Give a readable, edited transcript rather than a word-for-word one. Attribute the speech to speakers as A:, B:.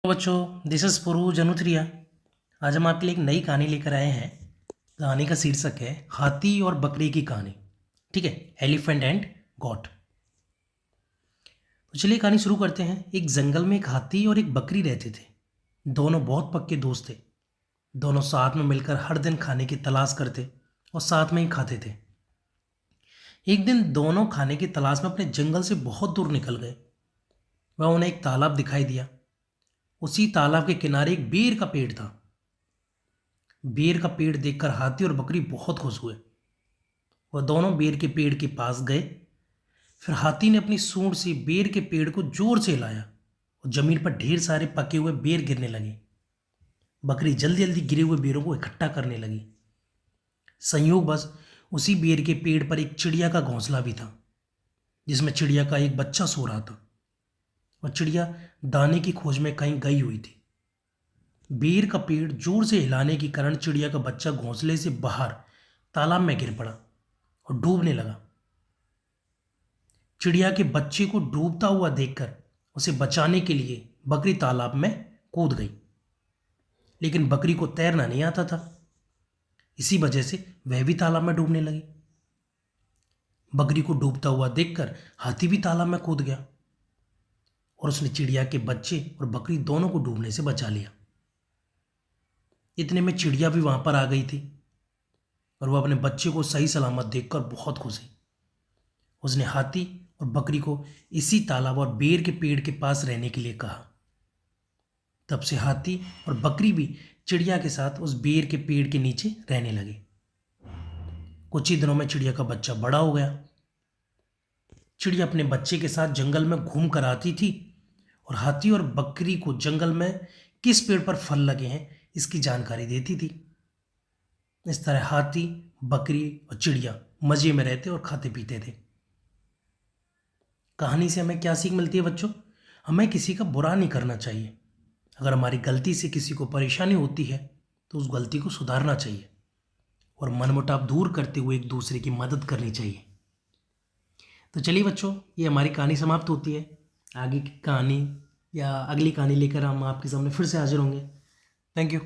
A: तो बच्चों, this is पुरू जनुथ्रिया। आज हम आपके लिए एक नई कहानी लेकर आए हैं। कहानी का शीर्षक है हाथी और बकरी की कहानी। ठीक है, एलिफेंट एंड गॉट। तो चलिए कहानी शुरू करते हैं। एक जंगल में एक हाथी और एक बकरी रहते थे। दोनों बहुत पक्के दोस्त थे। दोनों साथ में मिलकर हर दिन खाने की तलाश करते और साथ में ही खाते थे। एक दिन दोनों खाने की तलाश में अपने जंगल से बहुत दूर निकल गए। वह उन्हें एक तालाब दिखाई दिया। उसी तालाब के किनारे एक बेर का पेड़ था। बेर का पेड़ देखकर हाथी और बकरी बहुत खुश हुए। वह दोनों बेर के पेड़ के पास गए। फिर हाथी ने अपनी सूंड से बेर के पेड़ को जोर से हिलाया और जमीन पर ढेर सारे पके हुए बेर गिरने लगे। बकरी जल्दी जल्दी गिरे हुए बेरों को इकट्ठा करने लगी। संयोगवश उसी बेर के पेड़ पर एक चिड़िया का घोंसला भी था, जिसमें चिड़िया का एक बच्चा सो रहा था। और चिड़िया दाने की खोज में कहीं गई हुई थी। बेर का पेड़ जोर से हिलाने के कारण चिड़िया का बच्चा घोंसले से बाहर तालाब में गिर पड़ा और डूबने लगा। चिड़िया के बच्चे को डूबता हुआ देखकर उसे बचाने के लिए बकरी तालाब में कूद गई, लेकिन बकरी को तैरना नहीं आता था। इसी वजह से वह भी तालाब में डूबने लगी। बकरी को डूबता हुआ देखकर हाथी भी तालाब में कूद गया और उसने चिड़िया के बच्चे और बकरी दोनों को डूबने से बचा लिया। इतने में चिड़िया भी वहां पर आ गई थी और वह अपने बच्चे को सही सलामत देखकर बहुत खुश हुई। उसने हाथी और बकरी को इसी तालाब और बेर के पेड़ के पास रहने के लिए कहा। तब से हाथी और बकरी भी चिड़िया के साथ उस बेर के पेड़ के नीचे रहने लगे। कुछ ही दिनों में चिड़िया का बच्चा बड़ा हो गया। चिड़िया अपने बच्चे के साथ जंगल में घूम कर आती थी और हाथी और बकरी को जंगल में किस पेड़ पर फल लगे हैं इसकी जानकारी देती थी। इस तरह हाथी, बकरी और चिड़िया मजे में रहते और खाते पीते थे। कहानी से हमें क्या सीख मिलती है बच्चों? हमें किसी का बुरा नहीं करना चाहिए। अगर हमारी गलती से किसी को परेशानी होती है तो उस गलती को सुधारना चाहिए और मनमुटाव दूर करते हुए एक दूसरे की मदद करनी चाहिए। तो चलिए बच्चों, ये हमारी कहानी समाप्त होती है। आगे की कहानी या अगली कहानी लेकर हम आपके सामने फिर से हाजिर होंगे। Thank you.